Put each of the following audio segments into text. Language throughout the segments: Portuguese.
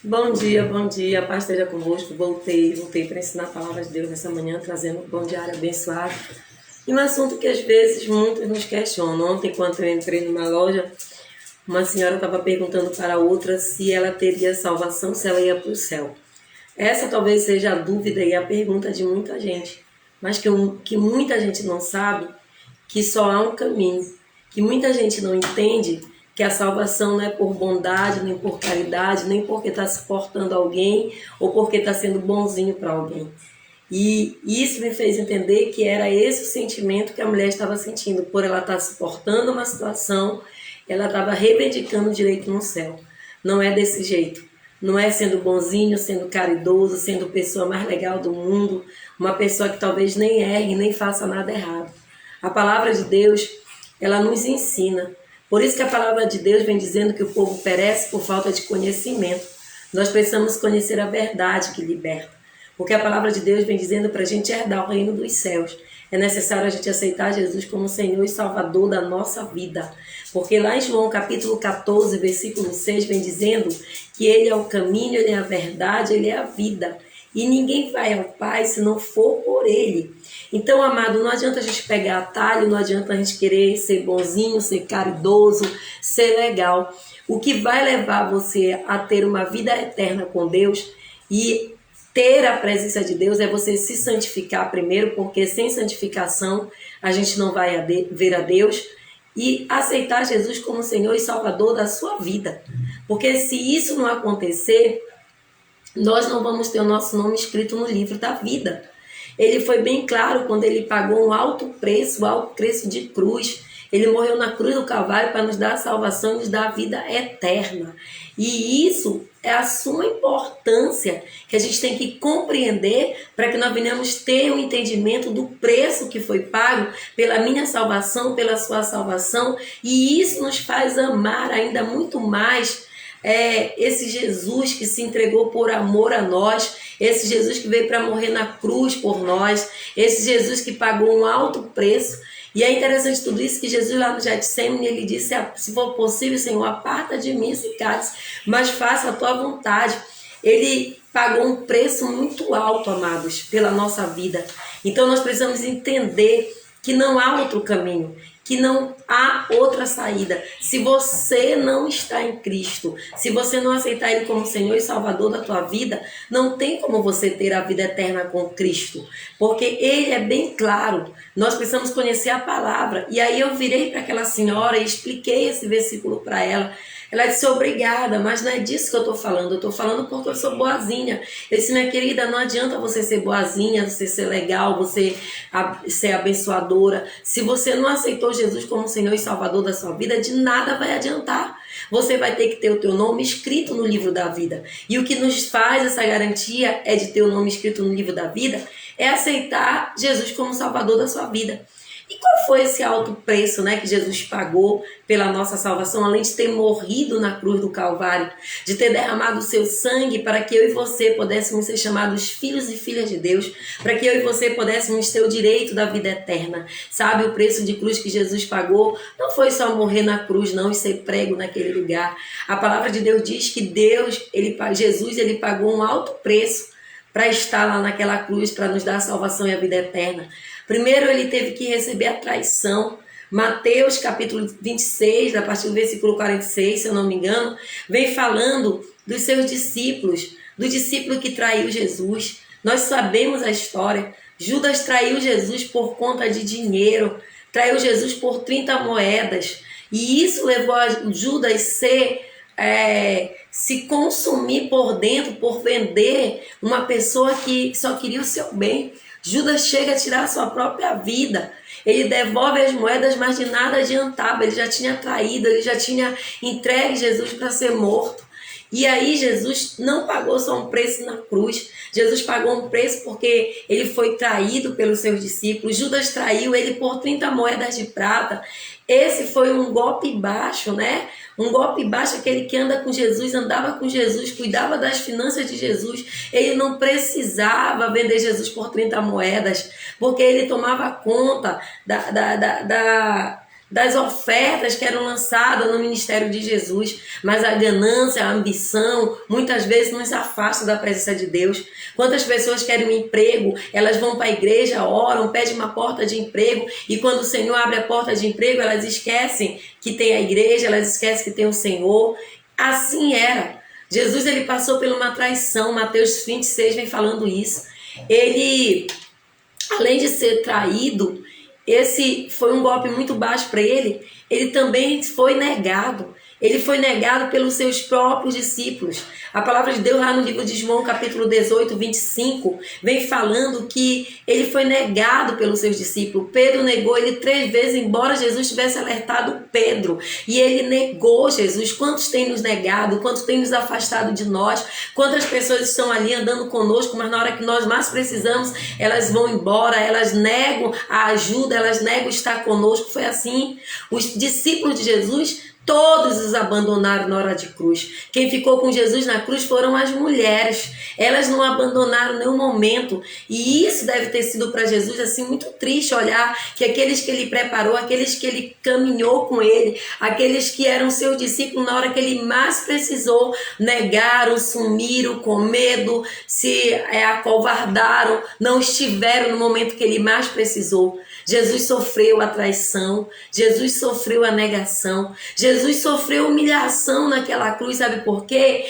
Bom dia, paz esteja convosco. Voltei para ensinar a palavra de Deus nessa manhã, trazendo um bom diário abençoado. E um assunto que às vezes muitos nos questionam. Ontem, quando eu entrei numa loja, uma senhora estava perguntando para a outra se ela teria salvação, se ela ia para o céu. Essa talvez seja a dúvida e a pergunta de muita gente, mas que muita gente não sabe que só há um caminho, que muita gente não entende que a salvação não é por bondade, nem por caridade, nem porque está suportando alguém ou porque está sendo bonzinho para alguém. E isso me fez entender que era esse o sentimento que a mulher estava sentindo, por ela estar suportando uma situação, ela estava reivindicando o direito no céu. Não é desse jeito. Não é sendo bonzinho, sendo caridoso, sendo a pessoa mais legal do mundo, uma pessoa que talvez nem erre, nem faça nada errado. A palavra de Deus, ela nos ensina. Por isso que a palavra de Deus vem dizendo que o povo perece por falta de conhecimento. Nós precisamos conhecer a verdade que liberta. Porque a palavra de Deus vem dizendo para a gente herdar o reino dos céus. É necessário a gente aceitar Jesus como Senhor e Salvador da nossa vida. Porque lá em João capítulo 14, versículo 6, vem dizendo que Ele é o caminho, Ele é a verdade, Ele é a vida. E ninguém vai ao Pai se não for por Ele. Então, amado, não adianta a gente pegar atalho, não adianta a gente querer ser bonzinho, ser caridoso, ser legal. O que vai levar você a ter uma vida eterna com Deus e ter a presença de Deus é você se santificar primeiro, porque sem santificação a gente não vai ver a Deus, e aceitar Jesus como Senhor e Salvador da sua vida. Porque se isso não acontecer, nós não vamos ter o nosso nome escrito no livro da vida. Ele foi bem claro quando ele pagou um alto preço de cruz. Ele morreu na cruz do Calvário para nos dar a salvação e nos dar a vida eterna. E isso é a suma importância que a gente tem que compreender para que nós venhamos ter um entendimento do preço que foi pago pela minha salvação, pela sua salvação. E isso nos faz amar ainda muito mais esse Jesus que se entregou por amor a nós, esse Jesus que veio para morrer na cruz por nós, esse Jesus que pagou um alto preço. E é interessante tudo isso que Jesus lá no Getsemane, ele disse: se for possível, Senhor, aparta de mim esse cálice, mas faça a tua vontade. Ele pagou um preço muito alto, amados, pela nossa vida. Então nós precisamos entender que não há outro caminho, que não há outra saída. Se você não está em Cristo, se você não aceitar Ele como Senhor e Salvador da tua vida, não tem como você ter a vida eterna com Cristo. Porque Ele é bem claro. Nós precisamos conhecer a palavra. E aí eu virei para aquela senhora e expliquei esse versículo para ela. Ela disse: obrigada, mas não é disso que eu estou falando. Eu estou falando porque eu sou boazinha. Eu disse: minha querida, não adianta você ser boazinha, você ser legal, você ser abençoadora. Se você não aceitou Jesus como Senhor e Salvador da sua vida, de nada vai adiantar. Você vai ter que ter o teu nome escrito no livro da vida. E o que nos faz essa garantia de ter o nome escrito no livro da vida é aceitar Jesus como Salvador da sua vida. E qual foi esse alto preço, que Jesus pagou pela nossa salvação, além de ter morrido na cruz do Calvário, de ter derramado o seu sangue para que eu e você pudéssemos ser chamados filhos e filhas de Deus, para que eu e você pudéssemos ter o direito da vida eterna. Sabe, o preço de cruz que Jesus pagou não foi só morrer na cruz, não, e ser prego naquele lugar. A palavra de Deus diz que Jesus pagou um alto preço para estar lá naquela cruz, para nos dar a salvação e a vida eterna. Primeiro ele teve que receber a traição. Mateus capítulo 26, a partir do versículo 46, se eu não me engano, vem falando dos seus discípulos, do discípulo que traiu Jesus. Nós sabemos a história. Judas traiu Jesus por conta de dinheiro, traiu Jesus por 30 moedas. E isso levou a Judas se consumir por dentro, por vender uma pessoa que só queria o seu bem. Judas chega a tirar a sua própria vida. Ele devolve as moedas, mas de nada adiantava. Ele já tinha traído, ele já tinha entregue Jesus para ser morto. E aí Jesus não pagou só um preço na cruz. Jesus pagou um preço porque ele foi traído pelos seus discípulos. Judas traiu ele por 30 moedas de prata. Esse foi um golpe baixo, Um golpe baixo, aquele que anda com Jesus, andava com Jesus, cuidava das finanças de Jesus. Ele não precisava vender Jesus por 30 moedas, porque ele tomava conta das ofertas que eram lançadas no ministério de Jesus, mas a ganância, a ambição, muitas vezes nos afasta da presença de Deus. Quantas pessoas querem um emprego, elas vão para a igreja, oram, pedem uma porta de emprego, e quando o Senhor abre a porta de emprego, elas esquecem que tem a igreja, elas esquecem que tem o Senhor. Assim era. Jesus, ele passou por uma traição. Mateus 26 vem falando isso. Ele, além de ser traído, esse foi um golpe muito baixo para ele. Ele também foi negado. Ele foi negado pelos seus próprios discípulos. A palavra de Deus lá no livro de João, capítulo 18, 25, vem falando que ele foi negado pelos seus discípulos. Pedro negou ele 3 vezes, embora Jesus tivesse alertado Pedro. E ele negou Jesus. Quantos têm nos negado? Quantos têm nos afastado de nós? Quantas pessoas estão ali andando conosco, mas na hora que nós mais precisamos, elas vão embora, elas negam a ajuda, elas negam estar conosco. Foi assim. Os discípulos de Jesus, todos os abandonaram na hora de cruz. Quem ficou com Jesus na cruz foram as mulheres. Elas não abandonaram em nenhum momento. E isso deve ter sido para Jesus assim muito triste, olhar que aqueles que ele preparou, aqueles que ele caminhou com ele, aqueles que eram seus discípulos na hora que ele mais precisou, negaram, sumiram com medo, se acovardaram, não estiveram no momento que ele mais precisou. Jesus sofreu a traição, Jesus sofreu a negação, Jesus sofreu humilhação naquela cruz, sabe por quê?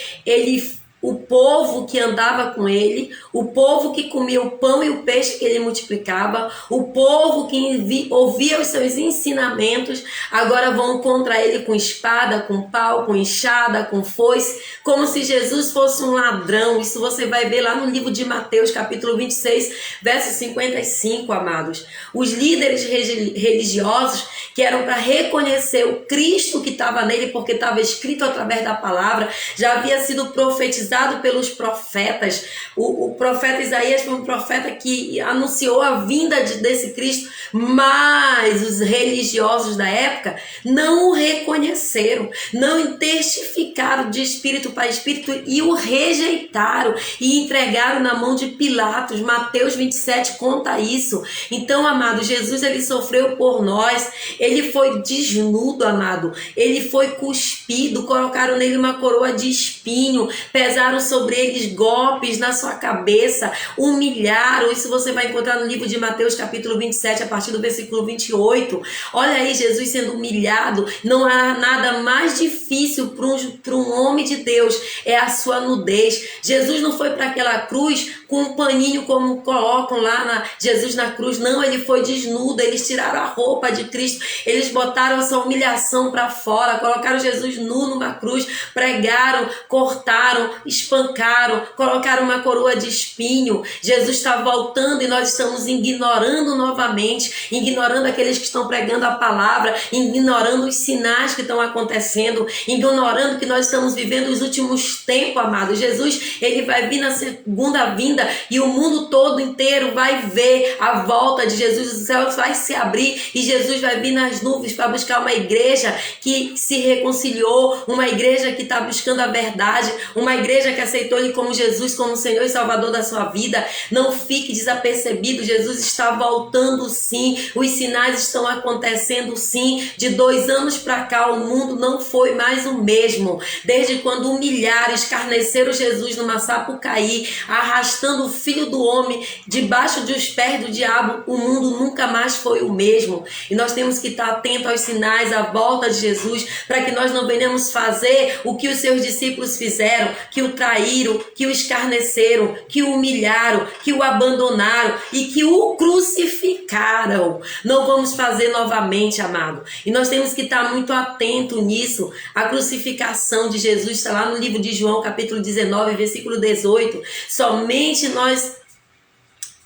O povo que andava com ele, o povo que comia o pão e o peixe que ele multiplicava, o povo que ouvia os seus ensinamentos, agora vão contra ele com espada, com pau, com enxada, com foice, como se Jesus fosse um ladrão. Isso você vai ver lá no livro de Mateus, capítulo 26, verso 55, amados. Os líderes religiosos, que eram para reconhecer o Cristo que estava nele, porque estava escrito através da palavra, já havia sido profetizado pelos profetas. O profeta Isaías foi um profeta que anunciou a vinda desse Cristo, mas os religiosos da época não o reconheceram, não testificaram de espírito para espírito e o rejeitaram e entregaram na mão de Pilatos. Mateus 27 conta isso. Então, amado, Jesus, ele sofreu por nós, ele foi desnudo, amado, ele foi cuspido, colocaram nele uma coroa de espinho, pesaram sobre eles golpes na sua cabeça, humilharam. Isso você vai encontrar no livro de Mateus, capítulo 27, a partir do versículo 28. Olha aí Jesus sendo humilhado. Não há nada mais difícil para um homem de Deus, é a sua nudez. Jesus não foi para aquela cruz com um paninho como colocam lá Jesus na cruz. Não, ele foi desnudo. Eles tiraram a roupa de Cristo, eles botaram essa humilhação para fora, colocaram Jesus nu numa cruz, pregaram, cortaram, espancaram, colocaram uma coroa de espinho. Jesus está voltando e nós estamos ignorando novamente, ignorando aqueles que estão pregando a palavra, ignorando os sinais que estão acontecendo, ignorando que nós estamos vivendo os últimos tempos, amado. Jesus, ele vai vir na segunda vinda e o mundo todo inteiro vai ver a volta de Jesus. O céu vai se abrir e Jesus vai vir nas nuvens para buscar uma igreja que se reconciliou, uma igreja que está buscando a verdade, uma igreja que aceitou ele como Jesus, como Senhor e Salvador da sua vida. Não fique desapercebido, Jesus está voltando sim, os sinais estão acontecendo sim. De 2 anos para cá o mundo não foi mais o mesmo, desde quando humilharam, escarneceram Jesus numa Sapucaí, arrastando o Filho do Homem debaixo dos pés do diabo, o mundo nunca mais foi o mesmo. E nós temos que estar atentos aos sinais, à volta de Jesus, para que nós não venhamos fazer o que os seus discípulos fizeram, que o traíram, que o escarneceram, que o humilharam, que o abandonaram e que o crucificaram. Não vamos fazer novamente, amado. E nós temos que estar muito atento nisso. A crucificação de Jesus está lá no livro de João, capítulo 19, versículo 18. Somente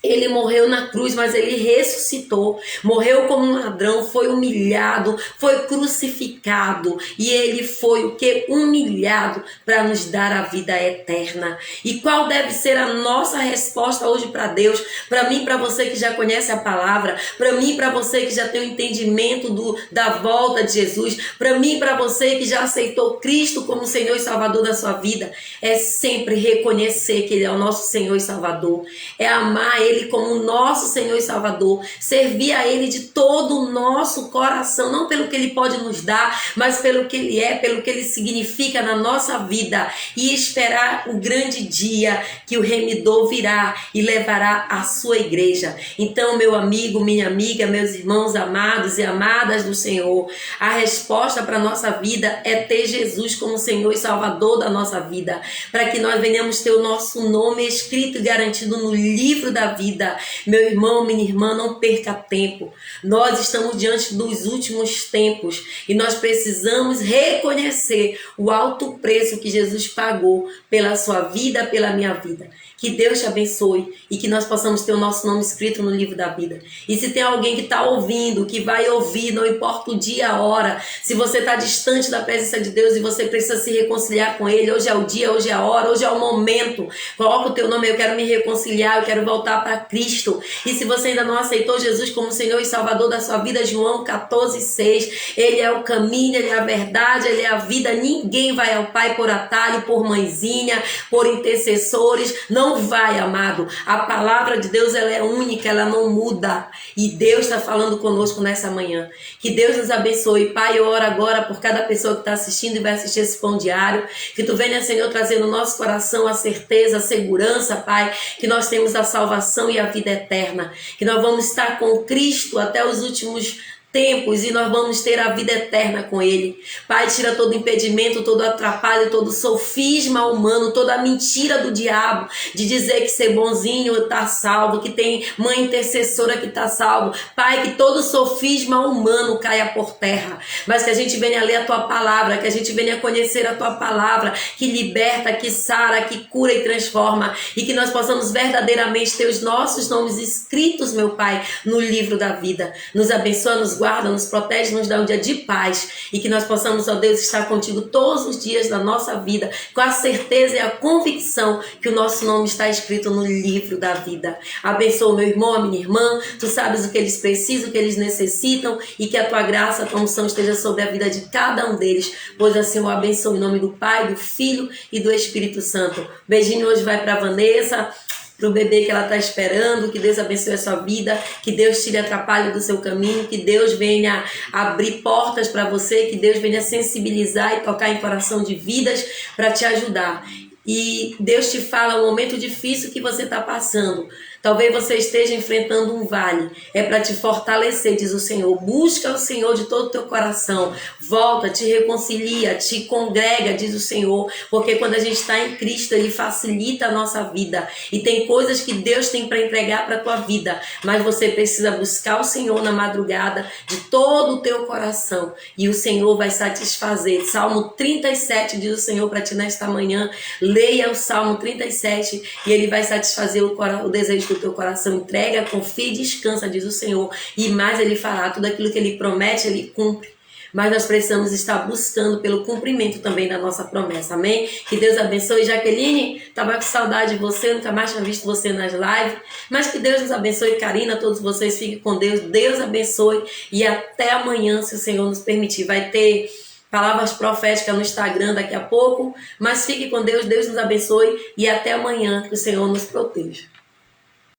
ele morreu na cruz, mas ele ressuscitou, morreu como um ladrão, foi humilhado, foi crucificado e ele foi o que? Humilhado para nos dar a vida eterna. E qual deve ser a nossa resposta hoje para Deus? Para mim, para você que já conhece a palavra, para mim, para você que já tem o entendimento da volta de Jesus, para mim, para você que já aceitou Cristo como Senhor e Salvador da sua vida, é sempre reconhecer que Ele é o nosso Senhor e Salvador, é amar Ele Ele como nosso Senhor e Salvador, servir a Ele de todo o nosso coração, não pelo que Ele pode nos dar, mas pelo que Ele é, pelo que Ele significa na nossa vida, e esperar o grande dia que o remidor virá e levará a sua igreja. Então, meu amigo, minha amiga, meus irmãos amados e amadas do Senhor, a resposta para a nossa vida é ter Jesus como Senhor e Salvador da nossa vida, para que nós venhamos ter o nosso nome escrito e garantido no livro da vida. Meu irmão, minha irmã, não perca tempo. Nós estamos diante dos últimos tempos e nós precisamos reconhecer o alto preço que Jesus pagou pela sua vida, pela minha vida. Que Deus te abençoe e que nós possamos ter o nosso nome escrito no livro da vida. E se tem alguém que está ouvindo, que vai ouvir, não importa o dia, a hora, se você está distante da presença de Deus e você precisa se reconciliar com Ele, hoje é o dia, hoje é a hora, hoje é o momento, coloca o teu nome, eu quero me reconciliar, eu quero voltar para Cristo. E se você ainda não aceitou Jesus como Senhor e Salvador da sua vida, João 14,6, Ele é o caminho, Ele é a verdade, Ele é a vida, ninguém vai ao Pai por atalho, por mãezinha, por intercessores, não vai, amado. A palavra de Deus, ela é única, ela não muda. E Deus está falando conosco nessa manhã. Que Deus nos abençoe. Pai, eu oro agora por cada pessoa que está assistindo e vai assistir esse pão diário. Que tu venha, Senhor, trazer no nosso coração a certeza, a segurança, Pai, que nós temos a salvação e a vida eterna. Que nós vamos estar com Cristo até os últimos tempos e nós vamos ter a vida eterna com Ele. Pai, tira todo impedimento, todo atrapalho, todo sofisma humano, toda a mentira do diabo de dizer que ser bonzinho está salvo, que tem mãe intercessora que está salvo. Pai, que todo sofisma humano caia por terra, mas que a gente venha ler a Tua palavra, que a gente venha conhecer a Tua palavra, que liberta, que sara, que cura e transforma, e que nós possamos verdadeiramente ter os nossos nomes escritos, meu Pai, no livro da vida. Nos abençoa, nos guarda, nos protege, nos dá um dia de paz e que nós possamos, ó Deus, estar contigo todos os dias da nossa vida com a certeza e a convicção que o nosso nome está escrito no livro da vida. Abençoa meu irmão, a minha irmã, tu sabes o que eles precisam, o que eles necessitam e que a tua graça, a tua unção esteja sobre a vida de cada um deles, pois assim eu abençoo em nome do Pai, do Filho e do Espírito Santo. Beijinho hoje vai para Vanessa, para o bebê que ela está esperando, que Deus abençoe a sua vida, que Deus tire atrapalho do seu caminho, que Deus venha abrir portas para você, que Deus venha sensibilizar e tocar em coração de vidas para te ajudar. E Deus te fala o momento difícil que você está passando. Talvez você esteja enfrentando um vale. É para te fortalecer, diz o Senhor. Busca o Senhor de todo o teu coração. Volta, te reconcilia, te congrega, diz o Senhor. Porque quando a gente está em Cristo, Ele facilita a nossa vida. E tem coisas que Deus tem para entregar para a tua vida. Mas você precisa buscar o Senhor na madrugada de todo o teu coração. E o Senhor vai satisfazer. Salmo 37 diz o Senhor para ti nesta manhã. Leia o Salmo 37 e Ele vai satisfazer o desejo do teu coração. Entrega, confia e descansa, diz o Senhor. E mais Ele fará. Tudo aquilo que Ele promete, Ele cumpre. Mas nós precisamos estar buscando pelo cumprimento também da nossa promessa. Amém? Que Deus abençoe. Jaqueline, estava com saudade de você, nunca mais tinha visto você nas lives. Mas que Deus nos abençoe. Karina, todos vocês fiquem com Deus. Deus abençoe. E até amanhã, se o Senhor nos permitir. Vai ter palavras proféticas no Instagram daqui a pouco. Mas fique com Deus. Deus nos abençoe. E até amanhã, que o Senhor nos proteja.